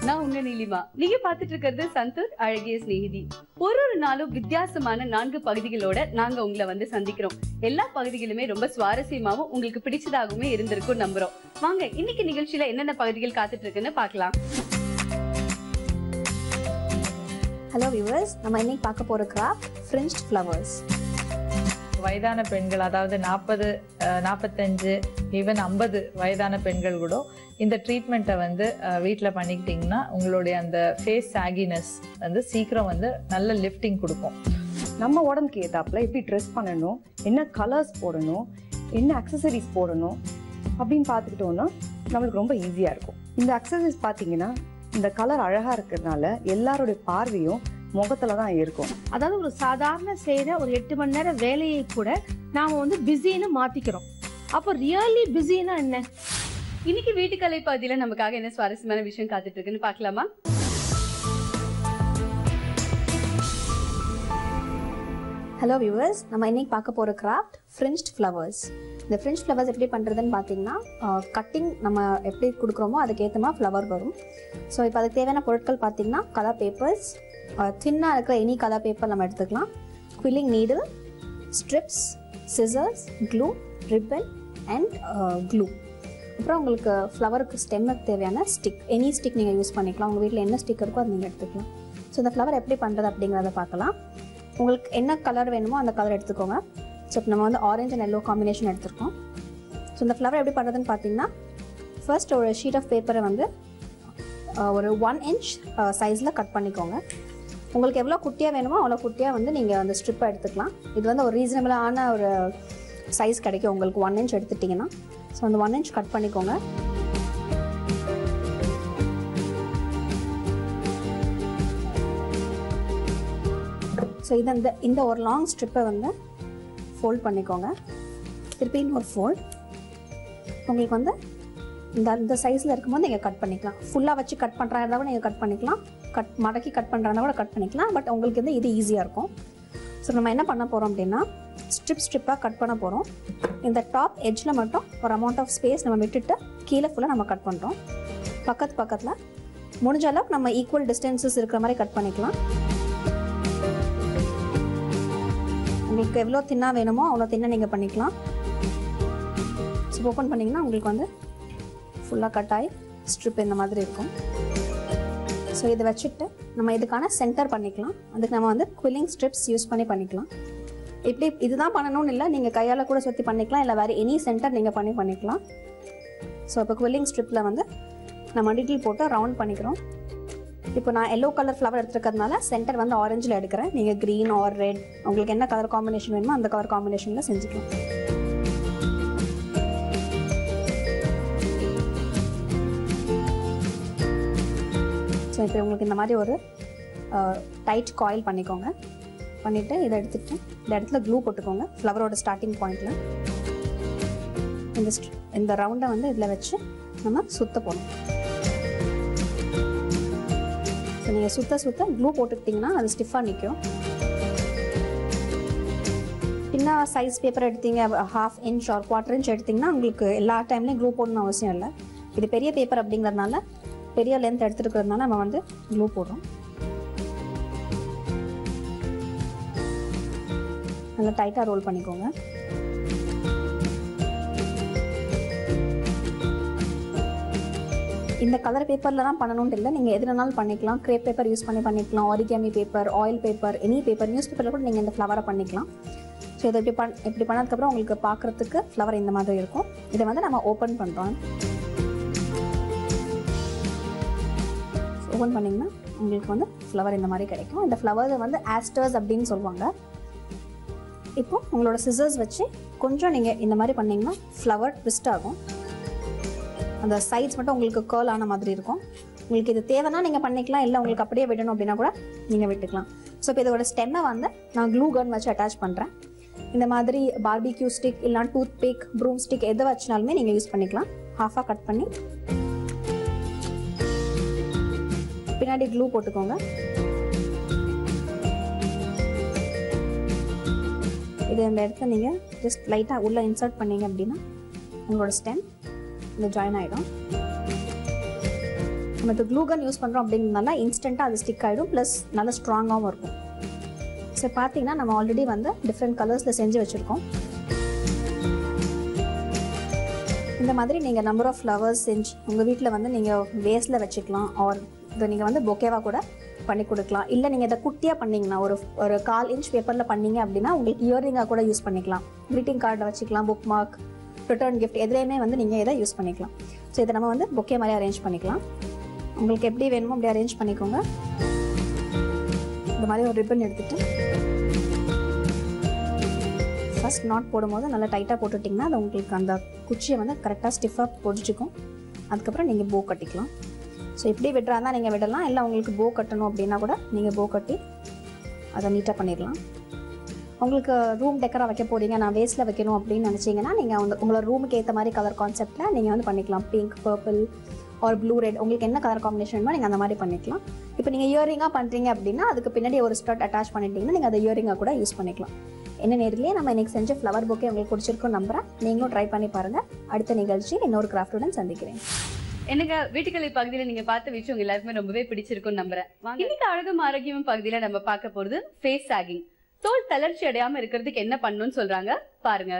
நான் உங்க நீலிமா. நீங்க பாத்துட்டு இருக்கிறது சந்தூர் அழகிய சிநேகிதி. ஒரு நாளும் வித்தியாசமான 4 பகுதிகளோட நாங்க உங்களை வந்து சந்திக்கிறோம். எல்லா பகுதிகளுமே ரொம்ப சுவாரஸ்யமாவும் உங்களுக்கு பிடிச்சதாகவுமே இருந்திருக்கும் நம்புறோம். வாங்க இன்னைக்கு நிகழ்ச்சியில என்னென்ன பகுதிகள் காத்துட்டு இருக்குன்னு பார்க்கலாம். ஹலோ வியூவர்ஸ், நம்ம இன்னைக்கு பார்க்க போற கிராஃப்ட் ஃப்ரிஞ்ச்ட் ஃப்ளவர்ஸ். வயதான பெண்கள், அதாவது 40, 45, ஈவன் 50 வயதான பெண்கள் கூட இந்த ட்ரீட்மெண்ட்டை வந்து வீட்டில் பண்ணிக்கிட்டிங்கன்னா உங்களுடைய அந்த ஃபேஸ் சாகினஸ் வந்து சீக்கிரம் வந்து நல்ல லிஃப்டிங் கொடுக்கும். நம்ம உடம்புக்கு ஏதாப்புல எப்படி ட்ரெஸ் பண்ணணும், என்ன கலர்ஸ் போடணும், என்ன அக்சசரிஸ் போடணும் அப்படின்னு பார்த்துக்கிட்டோன்னா நம்மளுக்கு ரொம்ப ஈஸியாக இருக்கும். இந்த அக்சசரிஸ் பார்த்தீங்கன்னா இந்த கலர் அழகாக இருக்கிறதுனால எல்லாருடைய பார்வையும் முகத்துல தான் இருக்கும். அதாவது ஒரு சாதாரண செய்யற ஒரு 8 மணி நேரம் வேலையை கூட நாம வந்து பிஸின்னு மாத்திக்கிறோம். அப்போ ரியலி பிஸினா என்ன? இன்னைக்கு வீட்டுக்கலை பகுதியில நமக்காக என்ன சுவாரஸ்யமான விஷயம் காத்துட்டு இருக்குன்னு பார்க்கலாமா? ஹலோ வியூவர்ஸ், நம்ம இன்னைக்கு பார்க்க போற கிராஃப்ட் ஃப்ரிஞ்ச்ட் ஃப்ளவர்ஸ். இந்த ஃப்ரிஞ்ச் ஃப்ளவர்ஸ் எப்படி பண்ணுறதுன்னு பார்த்தீங்கன்னா, கட்டிங் நம்ம எப்படி கொடுக்குறோமோ அதுக்கேற்ற மாதிரி ஃப்ளவர் வரும். ஸோ இப்போ அதுக்கு தேவையான பொருட்கள் பார்த்தீங்கன்னா கலர் பேப்பர்ஸ், தின்னாக இருக்கிற எனி கலர் பேப்பர் நம்ம எடுத்துக்கலாம், quilling needle, strips, scissors, glue, ribbon and glue. அப்புறம் உங்களுக்கு ஃப்ளவருக்கு ஸ்டெம்முக்கு தேவையான ஸ்டிக், எனி ஸ்டிக் நீங்கள் யூஸ் பண்ணிக்கலாம். உங்கள் வீட்டில் என்ன ஸ்டிக் இருக்கோ அது நீங்கள் எடுத்துக்கலாம். ஸோ இந்த ஃப்ளவர் எப்படி பண்ணுறது அப்படிங்கிறத பார்க்கலாம். உங்களுக்கு என்ன கலர் வேணுமோ அந்த கலர் எடுத்துக்கோங்க. ஸோ இப்போ நம்ம வந்து ஆரஞ்ச் அண்ட் எல்லோ காம்பினேஷன் எடுத்துருக்கோம். ஸோ இந்த ஃப்ளவர் எப்படி பண்ணுறதுன்னு பார்த்தீங்கன்னா, ஃபர்ஸ்ட் ஒரு ஷீட் ஆஃப் பேப்பரை வந்து ஒரு 1 inch சைஸில் கட் பண்ணிக்கோங்க. உங்களுக்கு எவ்வளோ குட்டியாக வேணுமோ அவ்வளோ குட்டியாக வந்து நீங்கள் அந்த ஸ்ட்ரிப்பை எடுத்துக்கலாம். இது வந்து ஒரு ரீசனபிளான ஒரு சைஸ் கிடைக்கும் உங்களுக்கு 1 inch எடுத்துட்டிங்கன்னா. ஸோ அந்த 1 inch கட் பண்ணிக்கோங்க. ஸோ இந்த ஒரு லாங் ஸ்ட்ரிப்பை வந்து ஃபோல்ட் பண்ணிக்கோங்க. திருப்பி இன்னொரு ஃபோல்ட். உங்களுக்கு வந்து இந்த சைஸில் இருக்கும்போது நீங்கள் கட் பண்ணிக்கலாம். ஃபுல்லாக வச்சு கட் பண்ணுறதா இருந்தால் கூட நீங்கள் கட் பண்ணிக்கலாம், மடக்கி கட் பண்ணுறதா கூட கட் பண்ணிக்கலாம். பட் உங்களுக்கு வந்து இது ஈஸியாக இருக்கும். ஸோ நம்ம என்ன பண்ண போகிறோம் அப்படின்னா, ஸ்ட்ரிப்பாக கட் பண்ண போகிறோம். இந்த டாப் எட்ஜில் மட்டும் ஒரு அமௌண்ட் ஆஃப் ஸ்பேஸ் நம்ம விட்டுட்டு கீழே ஃபுல்லாக நம்ம கட் பண்ணுறோம். பக்கத்தில் முடிஞ்ச அளவுக்கு நம்ம ஈக்குவல் டிஸ்டன்சஸ் இருக்கிற மாதிரி கட் பண்ணிக்கலாம். உங்களுக்கு எவ்வளோ தின்னாக வேணுமோ அவ்வளோ தின்னாக நீங்கள் பண்ணிக்கலாம். ஸோ ஓப்பன் பண்ணிங்கன்னா உங்களுக்கு வந்து ஃபுல்லாக கட் ஆகி ஸ்ட்ரிப் இந்த மாதிரி இருக்கும். ஸோ இதை வச்சுட்டு நம்ம இதுக்கான சென்டர் பண்ணிக்கலாம். அதுக்கு நம்ம வந்து குவில்லிங் ஸ்ட்ரிப்ஸ் யூஸ் பண்ணிக்கலாம். இப்படி இதுதான் பண்ணணும்னு இல்லை, நீங்கள் கையால் கூட சுற்றி பண்ணிக்கலாம், இல்லை வேறு எனி சென்டர் நீங்கள் பண்ணிக்கலாம். ஸோ இப்போ குவில்லிங் ஸ்ட்ரிப்பில் வந்து நம்ம டீட்டெயில் போட்டு ரவுண்ட் பண்ணிக்கிறோம். இப்போ நான் எல்லோ கலர் ஃப்ளவர் எடுத்துருக்கிறதுனால சென்டர் வந்து ஆரஞ்சில் எடுக்கிறேன். நீங்கள் க்ரீன் ஆர் ரெட் உங்களுக்கு என்ன கலர் காம்பினேஷன் வேணுமோ அந்த கலர் காம்பினேஷனில் செஞ்சுக்கலாம். ஸோ இப்போ உங்களுக்கு இந்த மாதிரி ஒரு டைட் காயில் பண்ணிக்கோங்க. பண்ணிவிட்டு இதை எடுத்துகிட்டு இந்த இடத்துல க்ளூ போட்டுக்கோங்க ஃப்ளவரோட ஸ்டார்டிங் பாயிண்டில். இந்த ரவுண்டை வந்து இதில் வச்சு நம்ம சுற்ற போகணும். ஸோ நீங்கள் சுற்ற க்ளூ போட்டுக்கிட்டிங்கன்னா அது ஸ்டிஃபாக நிற்கும். பின்னா சைஸ் பேப்பர் எடுத்தீங்க 1/2 inch or 1/4 inch எடுத்திங்கன்னா உங்களுக்கு எல்லா டைம்லேயும் க்ளூ போடணும்னு அவசியம் இல்லை. இது பெரிய பேப்பர் அப்படிங்கிறதுனால, பெரிய லென்த் எடுத்துருக்கிறதுனால நம்ம வந்து க்ளூ போடுறோம். நல்லா டைட்டாக ரோல் பண்ணிக்கோங்க. இந்த கலர் பேப்பரில் தான் பண்ணணும்னு இல்லை, நீங்கள் எதுனாலும் பண்ணிக்கலாம். கிரேப் பேப்பர் யூஸ் பண்ணிக்கலாம், origami paper, oil paper, any paper, news பேப்பரில் கூட நீங்கள் இந்த ஃப்ளவரை பண்ணிக்கலாம். ஸோ இதை இப்படி பண்ணதுக்கப்புறம் உங்களுக்கு பார்க்குறதுக்கு ஃப்ளவர் இந்த மாதிரி இருக்கும். இதை வந்து நம்ம ஓப்பன் பண்ணுறோம். ஓப்பன் பண்ணிங்கன்னா உங்களுக்கு வந்து ஃப்ளவர் இந்த மாதிரி கிடைக்கும். இந்த ஃப்ளவரை வந்து ஆஸ்டர்ஸ் அப்படின்னு சொல்லுவாங்க. இப்போ உங்களோட சிசர்ஸ் வச்சு கொஞ்சம் நீங்கள் இந்த மாதிரி பண்ணிங்கன்னா ஃப்ளவர் ட்விஸ்ட் ஆகும். அந்த சைட்ஸ் மட்டும் உங்களுக்கு கேர்ள் ஆன மாதிரி இருக்கும். உங்களுக்கு இது தேவைன்னா நீங்கள் பண்ணிக்கலாம், இல்லை உங்களுக்கு அப்படியே விடணும் அப்படின்னா கூட நீங்கள் விட்டுக்கலாம். ஸோ இப்போ இதோட ஸ்டெம்மை வந்து நான் க்ளூ கன் வச்சு அட்டாச் பண்ணுறேன். இந்த மாதிரி பார்பிக்யூ ஸ்டிக் இல்லைனா டூத் பிக், ப்ரூம் ஸ்டிக் எதை வச்சுனாலுமே நீங்கள் யூஸ் பண்ணிக்கலாம். ஹாஃபாக கட் பண்ணி பின்னாடி க்ளூ போட்டுக்கோங்க. இது இந்த இடத்துல நீங்கள் ஜஸ்ட் லைட்டாக உள்ளே இன்சர்ட் பண்ணீங்க அப்படின்னா உங்களோட ஸ்டெம் இந்த ஜாயின் ஆகிடும். நம்ம இப்போ க்ளூ கன் யூஸ் பண்ணுறோம் அப்படிங்கிறதுனால இன்ஸ்டண்ட்டாக அது ஸ்டிக் ஆகிடும், ப்ளஸ் நல்லா ஸ்ட்ராங்காகவும் இருக்கும். ஸோ பார்த்தீங்கன்னா நம்ம ஆல்ரெடி வந்து டிஃப்ரெண்ட் கலர்ஸில் செஞ்சு வச்சுருக்கோம். இந்த மாதிரி நீங்கள் நம்பர் ஆஃப் ஃப்ளவர்ஸ் செஞ்சு உங்கள் வீட்டில் வந்து நீங்கள் வேஸில் வச்சுக்கலாம், ஆர் இதை நீங்கள் வந்து பொக்கேவாக கூட பண்ணி கொடுக்கலாம். இல்லை நீங்கள் இதை குட்டியாக பண்ணிங்கன்னா ஒரு 1/4 இன்ச் பேப்பரில் பண்ணீங்க அப்படின்னா உங்களுக்கு இயரிங்காக கூட யூஸ் பண்ணிக்கலாம். க்ரீட்டிங் கார்டில் வச்சுக்கலாம், புக் மார்க், ரிட்டர்ன் கிஃப்ட் எதுலேயுமே வந்து நீங்கள் இதை யூஸ் பண்ணிக்கலாம். ஸோ இதை நம்ம வந்து பொக்கே மாதிரி அரேஞ்ச் பண்ணிக்கலாம். உங்களுக்கு எப்படி வேணுமோ அப்படி அரேஞ்ச் பண்ணிக்கோங்க. இந்த மாதிரி ஒரு ரிப்பன் எடுத்துகிட்டு ஃபர்ஸ்ட் நாட் போடும்போது நல்லா டைட்டாக போட்டுட்டிங்கன்னா அது உங்களுக்கு அந்த குச்சியை வந்து கரெக்டாக ஸ்டிஃபாக பொடிச்சிக்கும். அதுக்கப்புறம் நீங்கள் போ கட்டிக்கலாம். ஸோ இப்படி விட்டுறாதான் நீங்கள் விடலாம், இல்லை உங்களுக்கு போ கட்டணும் அப்படின்னா கூட நீங்கள் போ கட்டி அதை நீட்டாக பண்ணிடலாம். உங்களுக்கு ரூம் டெக்கராக வைக்க போகிறீங்க, நான் வேஸ்ட்டில் வைக்கணும் அப்படின்னு நினச்சிங்கன்னா நீங்கள் வந்து உங்களோட ரூமுக்கு ஏற்ற மாதிரி கலர் கான்செப்டில் நீங்கள் வந்து பண்ணிக்கலாம். Pink, purple or blue, red, உங்களுக்கு என்ன கலர் காம்பினேஷன் வேணுமோ நீங்கள் அந்த மாதிரி பண்ணிக்கலாம். இப்போ நீங்கள் இயரிங்காக பண்ணுறீங்க அப்படின்னா அதுக்கு பின்னாடி ஒரு ஸ்டட் அட்டாச் பண்ணிட்டீங்கன்னா நீங்கள் அதை இயரிங்காக கூட யூஸ் பண்ணிக்கலாம். என்ன நேரிலேயே நம்ம இன்றைக்கி செஞ்ச ஃப்ளவர் பொக்கே உங்களுக்கு பிடிச்சிருக்கும் நம்புறேன். நீங்களும் ட்ரை பண்ணி பாருங்கள். அடுத்த நிகழ்ச்சி இன்னொரு கிராஃப்டுடன் சந்திக்கிறேன். எனக்கு வீட்டுக்கலை பகுதியில நீங்க பார்த்த விஷயம் உங்க எல்லாருக்குமே ரொம்பவே பிடிச்சிருக்கும்னு நம்புறேன். இன்னைக்கு அழகும் ஆரோக்கியமும் பகுதியில நம்ம பார்க்க போறது ஃபேஸ் சாகிங். தோல் தளர்ச்சி அடையாம இருக்கிறதுக்கு என்ன பண்ணணும்னு சொல்றாங்க பாருங்க.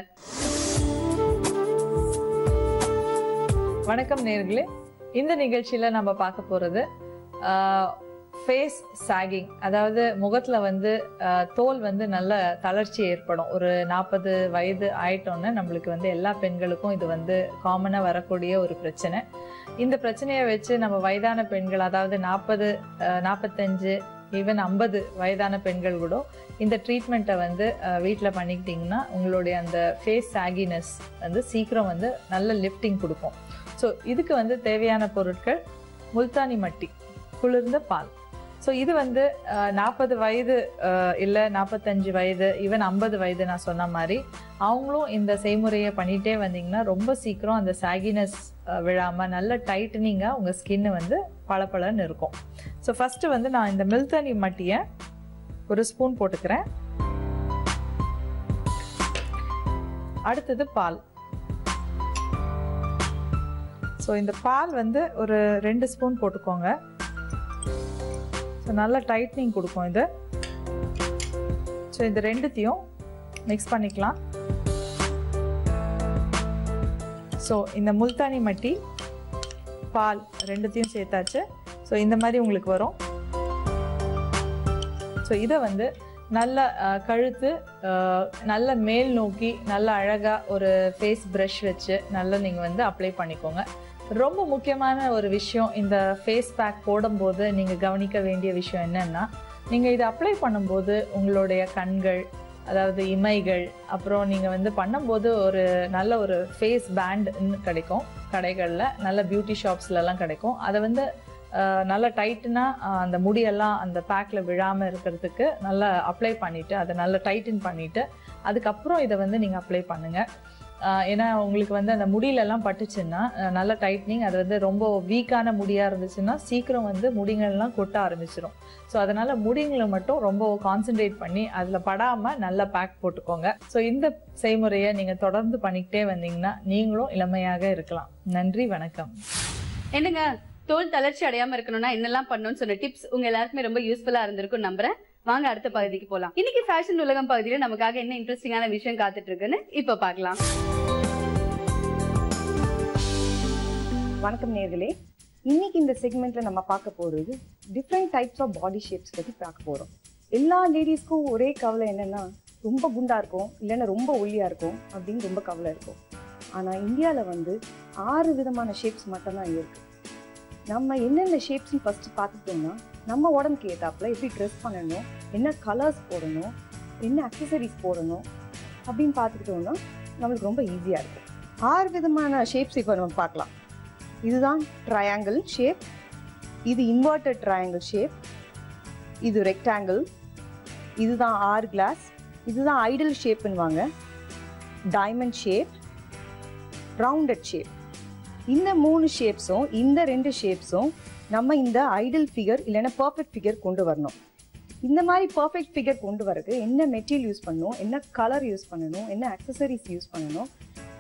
வணக்கம் நேயர்களே, இந்த நிகழ்ச்சியில நம்ம பார்க்க போறது ஃபேஸ் சாகிங். அதாவது முகத்துல வந்து தோல் வந்து நல்ல தளர்ச்சி ஏற்படும். ஒரு 40 வயது ஆயிட்டோன்னு நம்மளுக்கு வந்து எல்லா பெண்களுக்கும் இது வந்து காமனாக வரக்கூடிய ஒரு பிரச்சனை. இந்த பிரச்சனையை வச்சு நம்ம வயதான பெண்கள், அதாவது 40, 45, ஈவன் 50 வயதான பெண்கள் கூட இந்த ட்ரீட்மெண்ட்டை வந்து வீட்டில் பண்ணிக்கிட்டிங்கன்னா உங்களுடைய அந்த ஃபேஸ் சாகினஸ் வந்து சீக்கிரம் வந்து நல்ல லிஃப்டிங் கொடுக்கும். ஸோ இதுக்கு வந்து தேவையான பொருட்கள் முல்தானி மட்டி, குளிர்ந்த பால். ஸோ இது வந்து 40 வயது இல்லை 45 வயது, ஈவன் 50 வயது நான் சொன்ன மாதிரி அவங்களும் இந்த செய்முறையை பண்ணிகிட்டே வந்தீங்கன்னா ரொம்ப சீக்கிரம் அந்த சாகினஸ் விழாமல் நல்ல டைட்டனிங்காக உங்கள் ஸ்கின்னு வந்து பளபளன்னு இருக்கும். ஸோ ஃபஸ்ட்டு வந்து நான் இந்த முல்தானி மட்டியை ஒரு ஸ்பூன் போட்டுக்கிறேன். அடுத்தது பால். ஸோ இந்த பால் வந்து ஒரு 2 ஸ்பூன் போட்டுக்கோங்க. ஸோ நல்லா டைட்னிங் கொடுக்கும் இது. ஸோ இந்த ரெண்டுத்தையும் மிக்ஸ் பண்ணிக்கலாம். ஸோ இந்த முல்தானி மட்டி, பால் ரெண்டுத்தையும் சேர்த்தாச்சு. ஸோ இந்த மாதிரி உங்களுக்கு வரும். ஸோ இதை வந்து நல்ல கழுத்து நல்ல மேல் நோக்கி நல்ல அழகாக ஒரு ஃபேஸ் ப்ரஷ் வச்சு நல்லா நீங்கள் வந்து அப்ளை பண்ணிக்கோங்க. ரொம்ப முக்கியமான ஒரு விஷயம், இந்த ஃபேஸ் பேக் போடும்போது நீங்கள் கவனிக்க வேண்டிய விஷயம் என்னென்னா, நீங்கள் இதை அப்ளை பண்ணும்போது உங்களுடைய கண்கள், அதாவது இமைகள், அப்புறம் நீங்கள் வந்து பண்ணும்போது ஒரு நல்ல ஒரு ஃபேஸ் பேண்டுன்னு கிடைக்கும் கடைகளில், நல்ல பியூட்டி ஷாப்ஸ்லலாம் கிடைக்கும். அதை வந்து நல்லா டைட்டனாக அந்த முடியெல்லாம் அந்த பேக்கில் விழாமல் இருக்கிறதுக்கு நல்லா அப்ளை பண்ணிவிட்டு அதை நல்லா டைட்டன் பண்ணிவிட்டு அதுக்கப்புறம் இதை வந்து நீங்கள் அப்ளை பண்ணுங்கள். ஏன்னா உங்களுக்கு வந்து அந்த முடியிலெல்லாம் பட்டுச்சுன்னா நல்ல டைட்னிங், அது வந்து ரொம்ப வீக்கான முடியாக இருந்துச்சுன்னா சீக்கிரம் வந்து முடிங்கள்லாம் கொட்ட ஆரம்பிச்சிடும். ஸோ அதனால் முடிங்களை மட்டும் ரொம்ப கான்சென்ட்ரேட் பண்ணி அதில் படாமல் நல்லா பேக் போட்டுக்கோங்க. ஸோ இந்த செய்முறையை நீங்கள் தொடர்ந்து பண்ணிக்கிட்டே வந்தீங்கன்னா நீங்களும் இளமையாக இருக்கலாம். நன்றி, வணக்கம். என்னங்க, தோல் தளர்ச்சி அடையாம இருக்கணும்னா என்னெல்லாம் பண்ணணும்னு சொன்ன டிப்ஸ் உங்க எல்லாருக்குமே ரொம்ப யூஸ்ஃபுல்லா இருந்திருக்கும் நம்புறேன். வாங்க அடுத்த பகுதிக்கு போலாம். இன்னைக்கு ஃபேஷன் உலகம் பகுதியில நமக்காக என்ன இன்ட்ரெஸ்டிங்கான விஷயம் காத்துட்டு இருக்குன்னு இப்ப பார்க்கலாம். வணக்கம் நேர்களே, இன்னைக்கு இந்த செக்மெண்ட்ல நம்ம பார்க்க போறது different types of body shapes பத்தி பார்க்க போறோம். எல்லா லேடிஸ்க்கும் ஒரே கவலை என்னன்னா, ரொம்ப குண்டா இருக்கும் இல்லைன்னா ரொம்ப ஒல்லியா இருக்கும் அப்படின்னு ரொம்ப கவலை இருக்கும். ஆனா இந்தியால வந்து 6 விதமான ஷேப்ஸ் மட்டும்தான் இருக்கு. நம்ம என்னென்ன ஷேப்ஸ்ன்னு ஃபர்ஸ்ட் பார்த்துட்டோம்னா, நம்ம உடம்புக்கு ஏத்தாப்புல எப்படி ட்ரெஸ் பண்ணணும், என்ன கலர்ஸ் போடணும், என்ன அக்சசரிஸ் போடணும் அப்படின்னு பார்த்துக்கிட்டோம்னா நம்மளுக்கு ரொம்ப ஈஸியாக இருக்கும். 6 விதமான ஷேப்ஸ் இப்போ நம்ம பார்க்கலாம். இதுதான் ட்ரையாங்கிள் ஷேப், இது இன்வெர்டட் ட்ரையாங்கிள் ஷேப், இது ரெக்டாங்கிள், இதுதான் ஆர் கிளாஸ், இதுதான் ஐடல் ஷேப்னுவாங்க, டைமண்ட் ஷேப், ரவுண்டட் ஷேப். இந்த 3 ஷேப்ஸும் இந்த 2 ஷேப்ஸும் நம்ம இந்த ஐடல் ஃபிகர் இல்லைன்னா பர்ஃபெக்ட் ஃபிகர் கொண்டு வரணும். இந்த மாதிரி பர்ஃபெக்ட் ஃபிகர் கொண்டு வரக்கு என்ன மெட்டீரியல் யூஸ் பண்ணணும், என்ன கலர் யூஸ் பண்ணணும், என்ன அக்சசரிஸ் யூஸ் பண்ணணும்,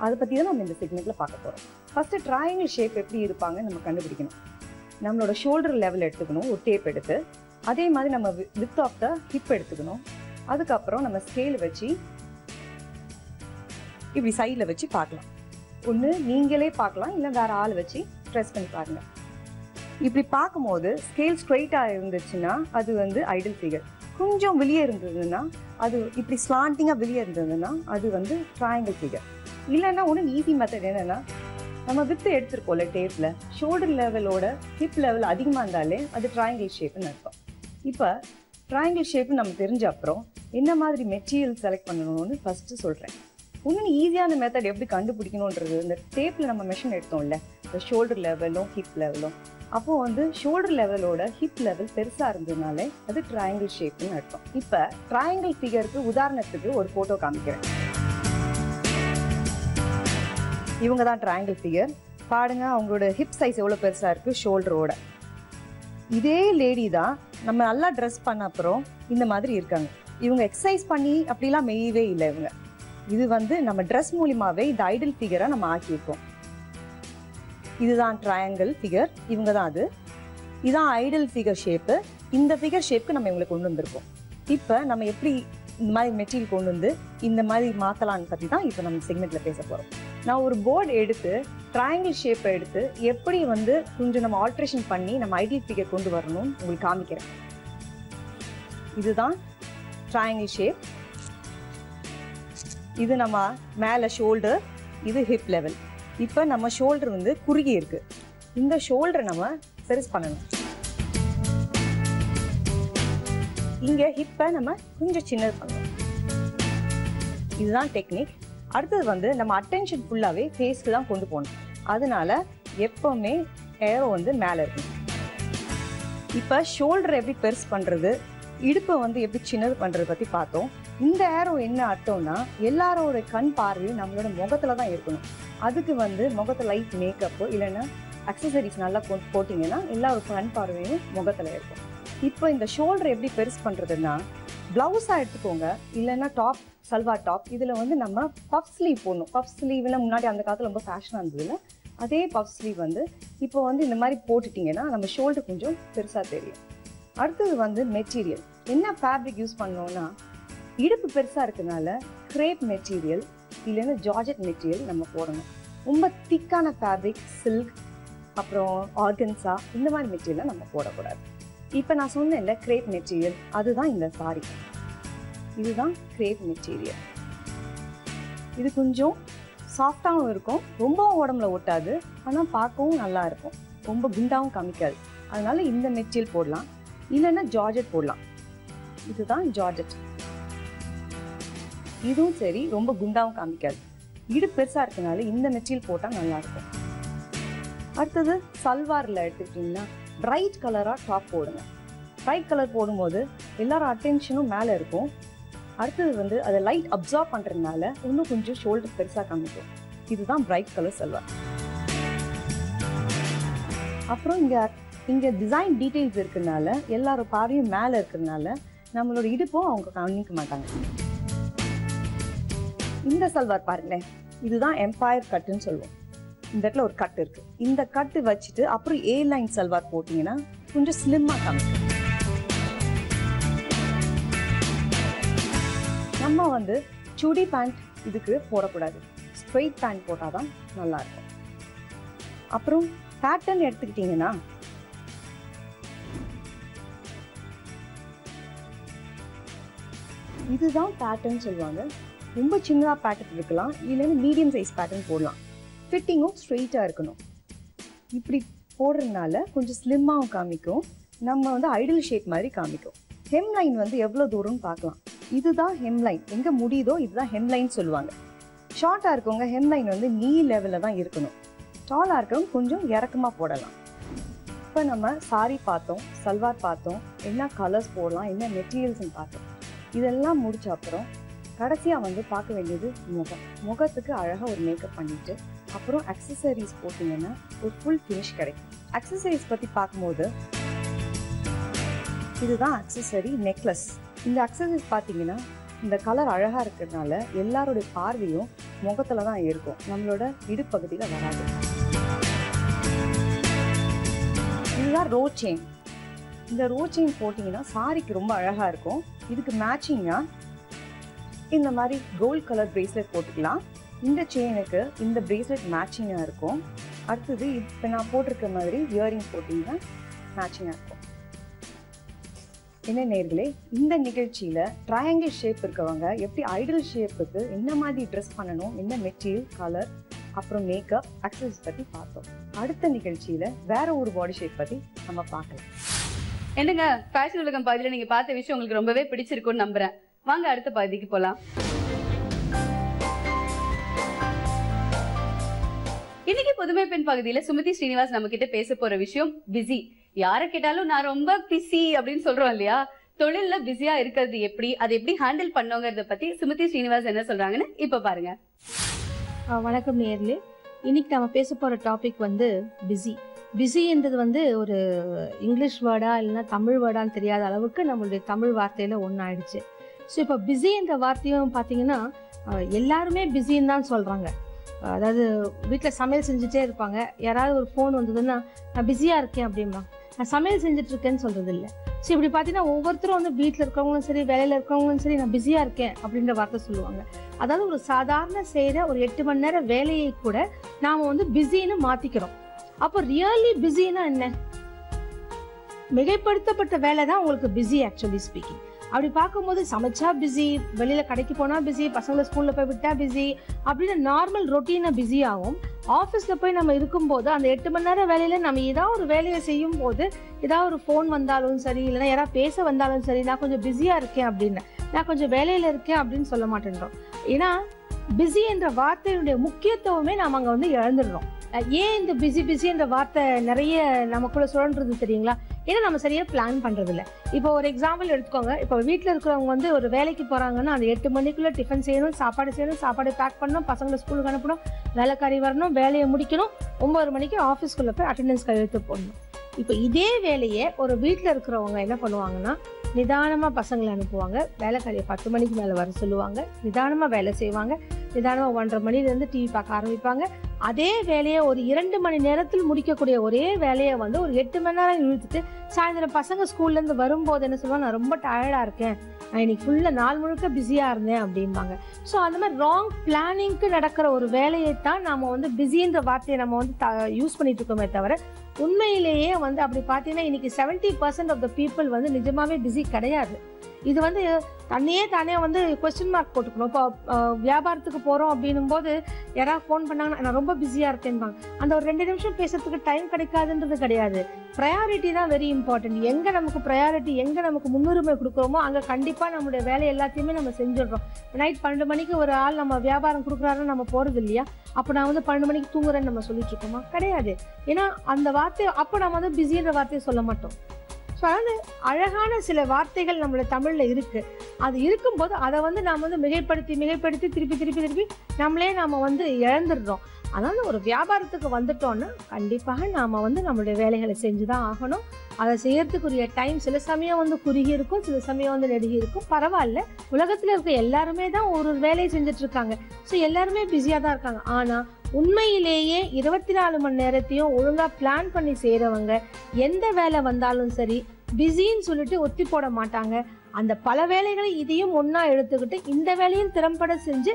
அதை பற்றி தான் நம்ம இந்த செக்மெண்ட்டில் பார்க்க போகிறோம். ஃபஸ்ட்டு ட்ரையாங்கிள் ஷேப் எப்படி இருப்பாங்கன்னு நம்ம கண்டுபிடிக்கணும். நம்மளோட ஷோல்டர் லெவல் எடுத்துக்கணும் ஒரு டேப் எடுத்து. அதே மாதிரி நம்ம வித் ஆஃப் த ஹிப் எடுத்துக்கணும். அதுக்கப்புறம் நம்ம ஸ்கேல் வச்சு இப்படி சைடில் வச்சு பார்க்கலாம். ஒன்று நீங்களே பார்க்கலாம், இல்லை வேற ஆள் வச்சு ப்ரெஸ் பண்ணி பாருங்க. இப்படி பார்க்கும்போது ஸ்கேல் ஸ்ட்ரெயிட்டாக இருந்துச்சுன்னா அது வந்து ஐடியல் ஃபிகர். கொஞ்சம் வெளியே இருந்ததுன்னா அது இப்படி ஸ்லாண்டிங்காக வெளியே இருந்ததுன்னா அது வந்து ட்ரையாங்கிள் ஃபிகர். இல்லைன்னா ஒன்று ஈஸி மெத்தட் என்னென்னா, நம்ம வித்து எடுத்துருக்கோம்ல டேப்பில், ஷோல்டர் லெவலோட ஹிப் லெவல் அதிகமாக இருந்தாலே அது ட்ரையாங்கிள் ஷேப்புன்னு அர்த்தம். இப்போ ட்ரையாங்கிள் ஷேப்பு நம்ம தெரிஞ்ச அப்புறம் என்ன மாதிரி மெட்டீரியல் செலக்ட் பண்ணணும்னு ஃபஸ்ட்டு சொல்கிறேன். இன்னும் ஈஸியான மெத்தட் எப்படி கண்டுபிடிக்கணுன்றது, இந்த டேப்பில் நம்ம மெஷின் எடுத்தோம்ல, இந்த ஷோல்டர் லெவலும் ஹிப் லெவலும், அப்போது வந்து ஷோல்டர் லெவலோட ஹிப் லெவல் பெருசாக இருந்ததுனாலே அது ட்ரையாங்கிள் ஷேப்னு அர்த்தம். இப்போ ட்ரையாங்கிள் ஃபிகருக்கு உதாரணத்துக்கு ஒரு ஃபோட்டோ காமிக்கிறேன். இவங்க தான் ட்ரையாங்கிள் ஃபிகர். பாருங்க அவங்களோட ஹிப் சைஸ் எவ்வளோ பெருசாக இருக்குது ஷோல்டரோட. இதே லேடி தான் நம்ம நல்லா ட்ரெஸ் பண்ண அப்புறம் இந்த மாதிரி இருக்காங்க. இவங்க எக்ஸசைஸ் பண்ணி அப்படிலாம் மெய்யவே இல்லை. இவங்க இது வந்து நம்ம ட்ரெஸ் மூலியமாகவே இந்த ஐடியல் ஃபிகரை நம்ம ஆக்கியிருக்கோம். இதுதான் ட்ரையாங்கிள் ஃபிகர், இவங்க தான் அது. இதுதான் ஐடியல் ஃபிகர் ஷேப்பு. இந்த ஃபிகர் ஷேப்புக்கு நம்ம இவங்களை கொண்டு வந்திருக்கோம். இப்போ நம்ம எப்படி இந்த மாதிரி மெட்டீரியல் கொண்டு வந்து இந்த மாதிரி மாற்றலான்னு பற்றி தான் இப்போ நம்ம செக்மெண்ட்டில் பேச போகிறோம். நான் ஒரு போர்டு எடுத்து ட்ரையாங்கிள் ஷேப்பை எடுத்து எப்படி வந்து கொஞ்சம் நம்ம ஆல்ட்ரேஷன் பண்ணி நம்ம ஐடியல் ஃபிகர் கொண்டு வரணும்னு உங்களுக்கு காமிக்கிறேன். இதுதான் ட்ரையாங்கிள் ஷேப். இது நம்ம மேலே ஷோல்டர், இது ஹிப் லெவல். இப்போ நம்ம ஷோல்டர் வந்து குறுகி இருக்கு. இந்த ஷோல்டரை நம்ம பெருசு பண்ணணும். இங்கே ஹிப்பை நம்ம கொஞ்சம் சின்னது பண்ணணும். இதுதான் டெக்னிக். அடுத்தது வந்து நம்ம அட்டென்ஷன் ஃபுல்லாகவே ஃபேஸ்க்கு தான் கொண்டு போகணும். அதனால எப்போவுமே ஏரோ வந்து மேலே இருக்கணும். இப்போ ஷோல்டரை எப்படி பெருசு பண்ணுறது, இடுப்பை வந்து எப்படி சின்னது பண்ணுறது பற்றி பார்த்தோம். இந்த ஏரோ என்ன அர்த்தம்னா, எல்லாரோட கண் பார்வையும் நம்மளோட முகத்தில் தான் இருக்கணும். அதுக்கு வந்து முகத்தில் லைட் மேக்கப்பு இல்லைன்னா அக்சசரிஸ் நல்லா போட்டிங்கன்னா எல்லாரோட கண் பார்வையும் முகத்தில் இருக்கும். இப்போ இந்த ஷோல்டர் எப்படி பெருசு பண்ணுறதுன்னா, ப்ளவுஸாக எடுத்துக்கோங்க, இல்லைன்னா டாப், சல்வார் டாப். இதில் வந்து நம்ம பஃப் ஸ்லீவ் போடணும். பஃப் ஸ்லீவ்லாம் முன்னாடி அந்த காலத்தில் ரொம்ப ஃபேஷனாக இருந்ததுல, அதே பஃப் ஸ்லீவ் வந்து இப்போ வந்து இந்த மாதிரி போட்டுட்டிங்கன்னா நம்ம ஷோல்டர் கொஞ்சம் பெருசாக தெரியும். அடுத்தது வந்து மெட்டீரியல். என்ன ஃபேப்ரிக் யூஸ் பண்ணோன்னா, இடுப்பு பெருசாக இருக்கிறதுனால கிரேப் மெட்டீரியல் இல்லைன்னா ஜார்ஜெட் மெட்டீரியல் நம்ம போடணும். ரொம்ப திக்கான ஃபேப்ரிக், சில்க், அப்புறம் ஆர்கன்ஸா, இந்த மாதிரி மெட்டீரியலை நம்ம போடக்கூடாது. இப்போ நான் சொன்னேன்ல கிரேப் மெட்டீரியல், அதுதான் இந்த சாரி. இதுதான் கிரேப் மெட்டீரியல். இது கொஞ்சம் சாஃப்டாகவும் இருக்கும், ரொம்பவும் உடம்புல ஒட்டாது, ஆனால் பார்க்கவும் நல்லா இருக்கும், ரொம்ப குண்டாகவும் காமிக்காது. அதனால இந்த மெட்டீரியல் போடலாம், இல்லைன்னா ஜார்ஜெட் போடலாம். இதுதான் ஜார்ஜெட். இதுவும் சரி, ரொம்ப குண்டாவும் காமிக்காது, இடுப்பு பெருசாக இருக்கனால இந்த மெட்டீரியல் போட்டால் நல்லா இருக்கும். அடுத்தது சல்வாரில் எடுத்துக்கிட்டிங்கன்னா பிரைட் கலராக டாப் போடுங்க. பிரைட் கலர் போடும்போது எல்லாரும் அட்டென்ஷனும் மேலே இருக்கும். அடுத்தது வந்து அதை லைட் அப்சார்ப் பண்ணுறதுனால இன்னும் கொஞ்சம் ஷோல்டர் பெருசாக காமிக்கும். இதுதான் பிரைட் கலர் சல்வார். அப்புறம் இங்கே டிசைன் டீட்டெயில்ஸ் இருக்கிறதுனால எல்லாரும் பார்வையும் மேலே இருக்கிறதுனால நம்மளோட இடுப்பும் அவங்க கவனிக்க மாட்டாங்க. இந்த சல்வார் பாருங்களேன், இதுதான் எம்பயர் கட்டுன்னு சொல்லுவோம். இந்த இடத்துல ஒரு கட் இருக்கு. இந்த கட்டு வச்சுட்டு அப்புறம் ஏ லைன் சல்வார் போட்டிங்கன்னா கொஞ்சம் ஸ்லிம்மாக காமிக்கும். நம்ம வந்து சுடி பேண்ட் இதுக்கு போடக்கூடாது, ஸ்ட்ரெயிட் பேண்ட் போட்டால் தான் நல்லா இருக்கும். அப்புறம் பேட்டர்ன் எடுத்துக்கிட்டிங்கன்னா இதுதான் பேட்டர்ன் சொல்லுவாங்க. ரொம்ப சின்னதாக பேட்டர்ன் இருக்கலாம், இல்லைன்னா மீடியம் சைஸ் பேட்டர்ன் போடலாம். ஃபிட்டிங்கும் ஸ்ட்ரெயிட்டாக இருக்கணும். இப்படி போடுறதுனால கொஞ்சம் ஸ்லிம்மாகவும் காமிக்கும், நம்ம வந்து ஐடியல் ஷேப் மாதிரி காமிக்கும். ஹெம் லைன் வந்து எவ்வளோ தூரம்னு பார்க்கலாம். இதுதான் ஹெம் லைன், எங்கே முடியுதோ இதுதான் ஹெம் லைன் சொல்லுவாங்க. ஷார்ட்டாக இருக்கவங்க ஹெம் லைன் வந்து நீ லெவலில் தான் இருக்கணும், டாலாக இருக்கவங்க கொஞ்சம் இறக்கமாக போடலாம். இப்போ நம்ம சாரி பார்த்தோம், சல்வார் பார்த்தோம், என்ன கலர்ஸ் போடலாம், என்ன மெட்டீரியல்ஸ்ன்னு பார்த்தோம். இதெல்லாம் முடிச்ச அப்புறம் கடைசியாக வந்து பார்க்க வேண்டியது முகம். முகத்துக்கு அழகாக ஒரு மேக்கப் பண்ணிவிட்டு அப்புறம் அக்சசரிஸ் போட்டிங்கன்னா ஒரு ஃபுல் ஃபினிஷ் கிடைக்கும். அக்சசரிஸ் பற்றி பார்க்கும்போது இதுதான் அக்சசரி நெக்லஸ். இந்த அக்சசரிஸ் பார்த்தீங்கன்னா இந்த கலர் அழகாக இருக்கிறதுனால எல்லாருடைய பார்வையும் முகத்தில் தான் இருக்கும், நம்மளோட இடுப்பகுதியில் வராது. இதுதான் ரோ செயின். இந்த ரோ செயின் போட்டிங்கன்னா சாரிக்கு ரொம்ப அழகாக இருக்கும். இதுக்கு மேட்சிங்காக இந்த மாதிரி கோல்ட் கலர் பிரேஸ்லெட் போட்டுக்கலாம். இந்த செயினுக்கு இந்த பிரேஸ்லெட் மேட்சிங்காக இருக்கும். அடுத்தது இப்போ நான் போட்டிருக்க மாதிரி இயரிங் போட்டிங்கன்னா மேட்சிங்காக இருக்கும். என்ன நேர்களே, இந்த நிகழ்ச்சியில் ட்ரையாங்கிள் ஷேப் இருக்கவங்க எப்படி ஐடல் ஷேப்புக்கு என்ன மாதிரி ட்ரெஸ் பண்ணணும், என்ன மெட்டீரியல், கலர், அப்புறம் மேக்கப், அக்சசரிஸ் பற்றி பார்த்தோம். அடுத்த நிகழ்ச்சியில் வேற ஒரு பாடி ஷேப் பற்றி நம்ம பார்க்கலாம். என்னங்க, ஃபேஷன் உலகம் பகுதியில் நீங்க பார்த்த விஷயம் உங்களுக்கு ரொம்பவே பிடிச்சிருக்கும்னு நம்புறேன். வாங்க அடுத்த பகுதிக்கு போலாம். இன்னைக்கு புதுமை பெண் பகுதியில சுமதி ஸ்ரீனிவாஸ் நம்ம கிட்ட பேச போற விஷயம் பிஸி. யார கேட்டாலும் நான் ரொம்ப பிஸி அப்படின்னு சொல்றோம் இல்லையா? தொழில்ல பிஸியா இருக்கிறது எப்படி, அதை எப்படி ஹேண்டில் பண்ணோங்கிறத பத்தி சுமதி ஸ்ரீனிவாஸ் என்ன சொல்றாங்கன்னு இப்ப பாருங்க. வணக்கம் நேயர்களே. இன்னைக்கு நம்ம பேச போற டாபிக் வந்து பிஸி. பிஸின்றது வந்து ஒரு இங்கிலீஷ் வேர்டா இல்லைன்னா தமிழ் வேர்டான்னு தெரியாத அளவுக்கு நம்மளுடைய தமிழ் வார்த்தையில ஒன்றாயிடுச்சு. ஸோ இப்போ பிஸின்ற வார்த்தையும் பார்த்தீங்கன்னா எல்லாருமே பிஸின்னு தான் சொல்கிறாங்க. அதாவது வீட்டில் சமையல் செஞ்சுட்டே இருப்பாங்க, யாராவது ஒரு ஃபோன் வந்ததுன்னா நான் பிஸியாக இருக்கேன் அப்படின்னா, நான் சமையல் செஞ்சுட்ருக்கேன்னு சொல்கிறது இல்லை. ஸோ இப்படி பார்த்தீங்கன்னா ஒவ்வொருத்தரும் வந்து வீட்டில் இருக்கிறவங்களும் சரி, வேலையில் இருக்கிறவங்களும் சரி, நான் பிஸியாக இருக்கேன் அப்படின்ற வார்த்தை சொல்லுவாங்க. அதாவது ஒரு சாதாரண செய்கிற ஒரு 8 மணி நேரம் வேலையை கூட நாம் வந்து பிஸின்னு மாற்றிக்கிறோம். அப்போ ரியலி பிஸின்னா என்ன? மிகைப்படுத்தப்பட்ட வேலை தான் உங்களுக்கு பிஸி ஆக்சுவலி ஸ்பீக்கிங். அப்படி பார்க்கும்போது சமைச்சா பிஸி, வெளியில கடைக்கு போனா பிஸி, பசங்களை ஸ்கூல்ல போய் விட்டா பிஸி அப்படின்னு நார்மல் ரொட்டீனா பிஸி ஆகும். ஆஃபீஸ்ல போய் நம்ம இருக்கும்போது அந்த 8 மணி நேரம் வேலையில நம்ம ஏதாவது ஒரு வேலையை செய்யும் போது ஏதாவது ஒரு ஃபோன் வந்தாலும் சரி, இல்லைன்னா யாராவது பேச வந்தாலும் சரி, நான் கொஞ்சம் பிஸியா இருக்கேன் அப்படின்னு, நான் கொஞ்சம் வேலையில இருக்கேன் அப்படின்னு சொல்ல மாட்டேன்றோம். ஏன்னா பிஸி என்ற வார்த்தையினுடைய முக்கியத்துவமே நாம அங்க வந்து இழந்துடுறோம். ஏன் இந்த பிஸி என்ற வார்த்தை நிறைய நமக்குள்ள சுழன்றது தெரியுங்களா? ஏன்னா நம்ம சரியா பிளான் பண்றது இல்லை. இப்போ ஒரு எக்ஸாம்பிள் எடுத்துக்கோங்க. இப்போ வீட்டில் இருக்கிறவங்க வந்து ஒரு வேலைக்கு போறாங்கன்னா அந்த 8 மணிக்குள்ள டிஃபன் செய்யணும், சாப்பாடு பேக் பண்ணணும், பசங்களை ஸ்கூலுக்கு அனுப்பணும், வேலைக்காரி வரணும், வேலையை முடிக்கணும், 9 மணிக்கு ஆஃபீஸ்க்குள்ள போய் அட்டெண்டன்ஸ் கையெழுத்து போடணும். இப்போ இதே வேலையை ஒரு வீட்டில் இருக்கிறவங்க என்ன பண்ணுவாங்கன்னா, நிதானமாக பசங்களை அனுப்புவாங்க, வேலைக்காரியை 10 மணிக்கு மேலே வர சொல்லுவாங்க, நிதானமாக வேலை செய்வாங்க, நிதானமாக 1:30 மணிலேருந்து டிவி பார்க்க ஆரம்பிப்பாங்க. அதே வேலையை ஒரு 2 மணி நேரத்தில் முடிக்கக்கூடிய ஒரே வேலையை வந்து ஒரு 8 மணி நேரம் இழுத்துட்டு சாயந்தரம் பசங்க ஸ்கூல்லேருந்து வரும்போது என்ன சொல்லுவாங்க, நான் ரொம்ப டயர்டாக இருக்கேன், நான் இன்னைக்கு ஃபுல்லாக நாள் முழுக்க பிஸியாக இருந்தேன் அப்படிம்பாங்க. ஸோ அந்த மாதிரி ராங் பிளானிங்க்கு நடக்கிற ஒரு வேலையை தான் நாம் வந்து பிஸின்ற வார்த்தையை நம்ம வந்து யூஸ் பண்ணிட்டு இருக்கோமே தவிர, உண்மையிலேயே வந்து அப்படி பார்த்தீங்கன்னா இன்னைக்கு 70% ஆஃப் த பீப்புள் வந்து நிஜமாவே பிஸி கிடையாது. இது வந்து தானே வந்து கொஸ்டின் மார்க் போட்டுக்கணும். இப்போ வியாபாரத்துக்கு போகிறோம் அப்படின்னும் போது யாராவது ஃபோன் பண்ணாங்கன்னா நான் ரொம்ப பிஸியாக இருக்கேன்பாங்க. அந்த ஒரு 2 நிமிஷம் பேசுறதுக்கு டைம் கிடைக்காதுன்றது கிடையாது. ப்ரையாரிட்டி தான் வெரி இம்பார்ட்டன்ட். எங்கே நமக்கு ப்ரையாரிட்டி, எங்கே நமக்கு முன்னுரிமை கொடுக்குறோமோ அங்கே கண்டிப்பாக நம்மளுடைய வேலை எல்லாத்தையுமே நம்ம செஞ்சிடறோம். நைட் 12 மணிக்கு ஒரு ஆள் நம்ம வியாபாரம் கொடுக்குறாருன்னு நம்ம போகிறது இல்லையா? அப்போ நான் வந்து 12 மணிக்கு தூங்குறேன்னு நம்ம சொல்லிட்டு இருக்கோமா? கிடையாது. ஏன்னா அந்த வார்த்தை அப்போ நம்ம வந்து பிஸின்ற வார்த்தையை சொல்ல மாட்டோம். ஸோ அதாவது அழகான சில வார்த்தைகள் நம்மளோட தமிழில் இருக்குது. அது இருக்கும்போது அதை வந்து நாம் வந்து மிகைப்படுத்தி திருப்பி நம்மளே நாம் வந்து இழந்துடுறோம். அதாவது ஒரு வியாபாரத்துக்கு வந்துட்டோன்னா கண்டிப்பாக நாம் வந்து நம்மளுடைய வேலைகளை செஞ்சு தான் ஆகணும். அதை செய்யறதுக்குரிய டைம் சில சமயம் வந்து குறுகி இருக்கும், சில சமயம் வந்து நெருகி இருக்கும். பரவாயில்ல, உலகத்தில் இருக்க எல்லாருமே தான் ஒரு வேலையை செஞ்சுட்டு இருக்காங்க. ஸோ எல்லாருமே பிஸியாக தான் இருக்காங்க. ஆனால் உண்மையிலேயே 24 மணி நேரத்தையும் ஒழுங்காக பிளான் பண்ணி செய்கிறவங்க எந்த வேலை வந்தாலும் சரி பிஸின்னு சொல்லிட்டு ஒத்தி போட மாட்டாங்க. அந்த பல வேலைகளை இதையும் ஒன்றா எடுத்துக்கிட்டு இந்த வேலையும் திறம்பட செஞ்சு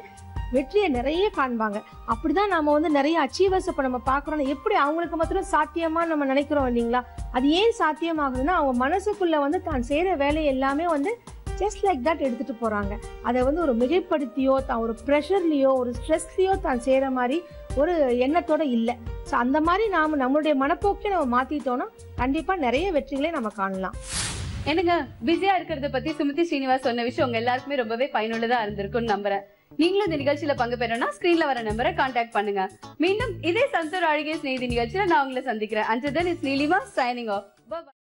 வெற்றியை நிறைய காண்பாங்க. அப்படிதான் நாம வந்து நிறைய அச்சீவர்ஸ் இப்போ நம்ம பார்க்குறோம். எப்படி அவங்களுக்கு மாத்திரம் சாத்தியமா நம்ம நினைக்கிறோம் இல்லைங்களா? அது ஏன் சாத்தியமாகுதுன்னா அவங்க மனசுக்குள்ள வந்து தான் செய்கிற வேலை எல்லாமே வந்து ஜஸ்ட் லைக் தட் எடுத்துட்டு போறாங்க. அதை வந்து ஒரு மிகைப்படுத்தியோ தான் ஒரு ப்ரெஷர்லையோ ஒரு ஸ்ட்ரெஸ்லையோ தான் செய்கிற மாதிரி ஒரு எண்ணத்தோட இல்லை. ஸோ அந்த மாதிரி நாம் நம்மளுடைய மனப்போக்கை நம்ம மாற்றிட்டோன்னா கண்டிப்பாக நிறைய வெற்றிகளை நம்ம காணலாம். என்னங்க, பிஸியா இருக்கிறத பத்தி சுமதி ஸ்ரீனிவாஸ் சொன்ன விஷயம் உங்க எல்லாருக்குமே ரொம்பவே பயனுள்ளதா இருந்திருக்கும்னு நம்புறேன். நீங்களும் இந்த நிகழ்ச்சியில பங்கு பெறணும்னா ஸ்கிரீன்ல வர நம்பரை கான்டாக்ட் பண்ணுங்க. மீண்டும் இதே சந்தூர் அழகிய ஸ்நேகிதி நிகழ்ச்சியில நான் உங்களை சந்திக்கிறேன். Until then, it's Neelima signing off. Bye bye.